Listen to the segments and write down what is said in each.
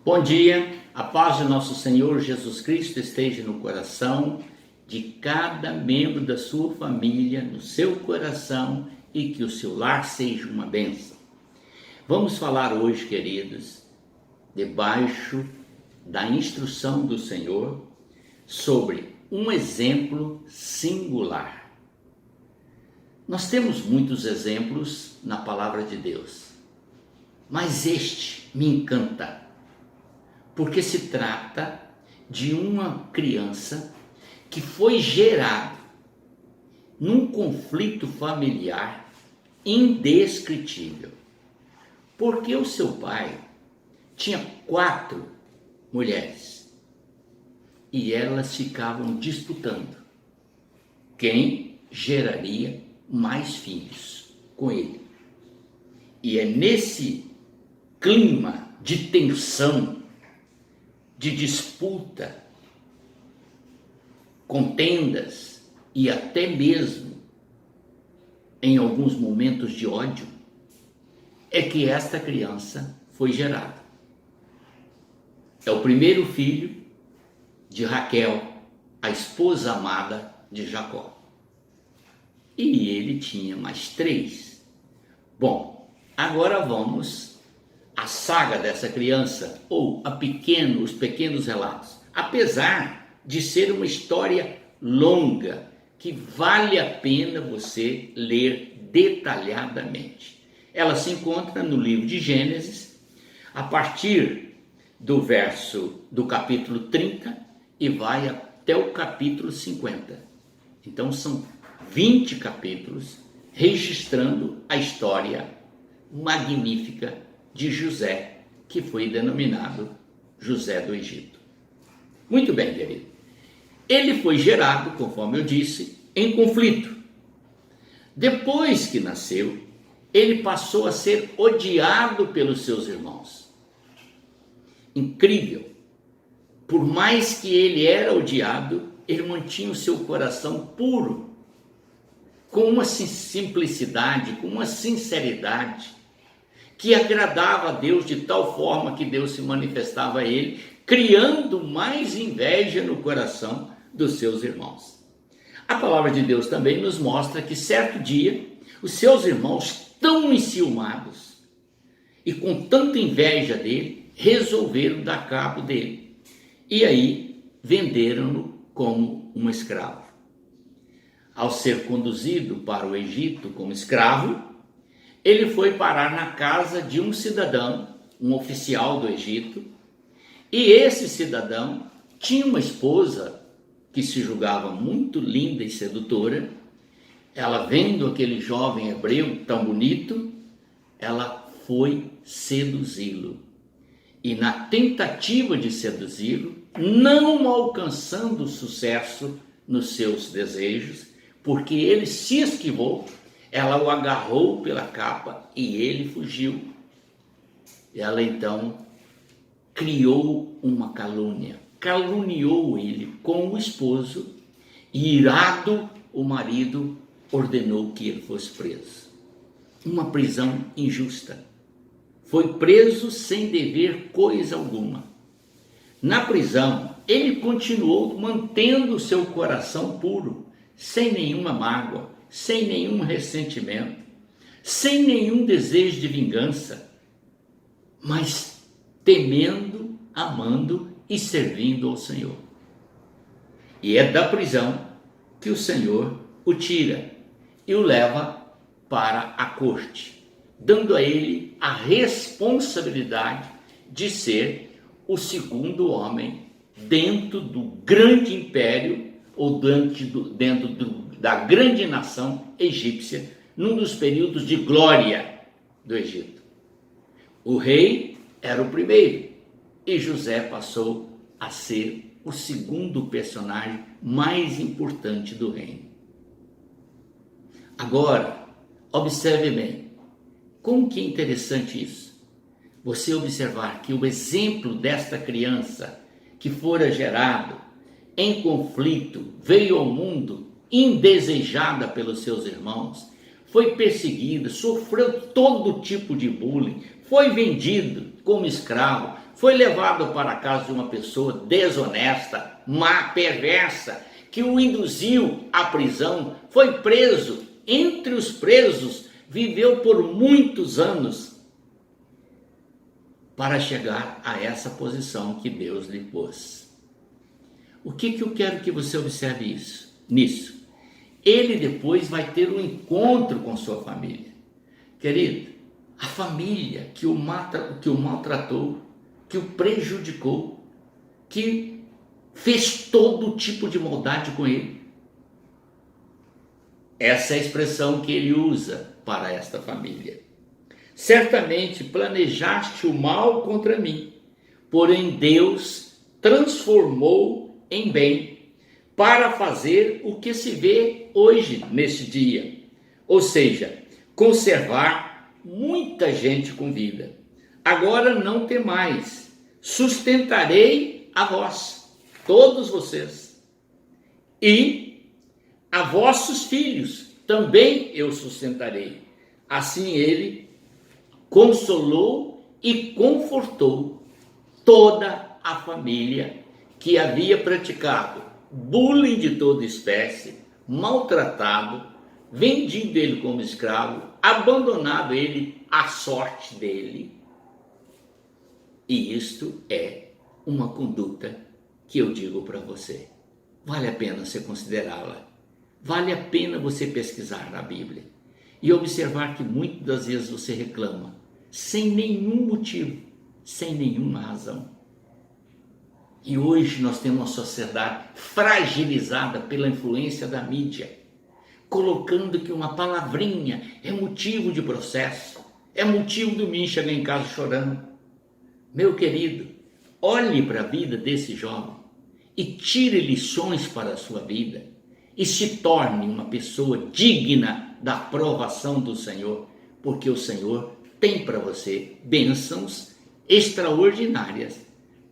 Bom dia, a paz de nosso Senhor Jesus Cristo esteja no coração de cada membro da sua família, no seu coração, e que o seu lar seja uma bênção. Vamos falar hoje, queridos, debaixo da instrução do Senhor, sobre um exemplo singular. Nós temos muitos exemplos na palavra de Deus, mas este me encanta, porque se trata de uma criança que foi gerada num conflito familiar indescritível, porque o seu pai tinha 4 mulheres e elas ficavam disputando quem geraria mais filhos com ele. E é nesse clima de tensão, de disputa, contendas e até mesmo em alguns momentos de ódio, é que esta criança foi gerada. É o primeiro filho de Raquel, a esposa amada de Jacó. E ele tinha mais 3. Bom, agora vamos à saga dessa criança, ou os pequenos relatos. Apesar de ser uma história longa, que vale a pena você ler detalhadamente. Ela se encontra no livro de Gênesis, a partir do capítulo 30 e vai até o capítulo 50. Então são 20 capítulos registrando a história magnífica de José, que foi denominado José do Egito. Muito bem, querido. Ele foi gerado, conforme eu disse, em conflito. Depois que nasceu, ele passou a ser odiado pelos seus irmãos. Incrível! Por mais que ele era odiado, ele mantinha o seu coração puro, com uma simplicidade, com uma sinceridade, que agradava a Deus de tal forma que Deus se manifestava a ele, criando mais inveja no coração dos seus irmãos. A palavra de Deus também nos mostra que certo dia, os seus irmãos, tão enciumados e com tanta inveja dele, resolveram dar cabo dele. E aí, venderam-no como um escravo. Ao ser conduzido para o Egito como escravo, ele foi parar na casa de um cidadão, um oficial do Egito, e esse cidadão tinha uma esposa que se julgava muito linda e sedutora. Ela, vendo aquele jovem hebreu tão bonito, ela foi seduzi-lo. E na tentativa de seduzi-lo, não alcançando sucesso nos seus desejos, porque ele se esquivou, ela o agarrou pela capa e ele fugiu. Ela então criou uma calúnia, caluniou ele com o esposo e, irado, o marido ordenou que ele fosse preso. Uma prisão injusta. Foi preso sem dever coisa alguma. Na prisão, ele continuou mantendo seu coração puro, sem nenhuma mágoa, sem nenhum ressentimento, sem nenhum desejo de vingança, mas temendo, amando e servindo ao Senhor. E é da prisão que o Senhor o tira e o leva para a corte, dando a ele a responsabilidade de ser o segundo homem dentro do grande império, ou dentro da grande nação egípcia, num dos períodos de glória do Egito. O rei era o primeiro e José passou a ser o segundo personagem mais importante do reino. Agora, observe bem, como que é interessante isso? Você observar que o exemplo desta criança que fora gerado em conflito, veio ao mundo indesejada pelos seus irmãos, foi perseguida, sofreu todo tipo de bullying, foi vendido como escravo, foi levado para a casa de uma pessoa desonesta, má, perversa, que o induziu à prisão, foi preso, entre os presos, viveu por muitos anos para chegar a essa posição que Deus lhe pôs. O que eu quero que você observe nisso? Ele depois vai ter um encontro com sua família. Querido, a família que o maltratou, que o prejudicou, que fez todo tipo de maldade com ele. Essa é a expressão que ele usa para esta família. Certamente planejaste o mal contra mim, porém Deus transformou em bem, para fazer o que se vê hoje, neste dia. Ou seja, conservar muita gente com vida. Agora não temais, sustentarei a vós, todos vocês, e a vossos filhos também eu sustentarei. Assim ele consolou e confortou toda a família que havia praticado bullying de toda espécie, maltratado, vendido ele como escravo, abandonado ele à sorte dele. E isto é uma conduta que eu digo para você, vale a pena você considerá-la, vale a pena você pesquisar na Bíblia e observar que muitas das vezes você reclama, sem nenhum motivo, sem nenhuma razão. E hoje nós temos uma sociedade fragilizada pela influência da mídia, colocando que uma palavrinha é motivo de processo, é motivo do menino chegar em casa chorando. Meu querido, olhe para a vida desse jovem e tire lições para a sua vida e se torne uma pessoa digna da aprovação do Senhor, porque o Senhor tem para você bênçãos extraordinárias,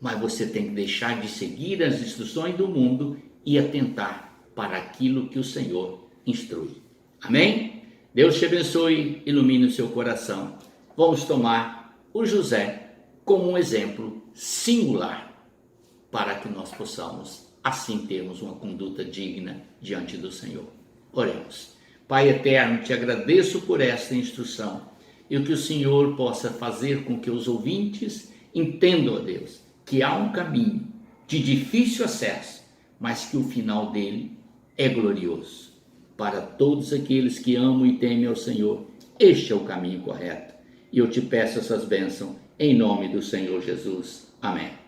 mas você tem que deixar de seguir as instruções do mundo e atentar para aquilo que o Senhor instrui. Amém? Deus te abençoe, ilumine o seu coração. Vamos tomar o José como um exemplo singular para que nós possamos assim termos uma conduta digna diante do Senhor. Oremos. Pai eterno, te agradeço por esta instrução e que o Senhor possa fazer com que os ouvintes entendam, ó Deus, que há um caminho de difícil acesso, mas que o final dele é glorioso. Para todos aqueles que amam e temem ao Senhor, este é o caminho correto. E eu te peço essas bênçãos em nome do Senhor Jesus. Amém.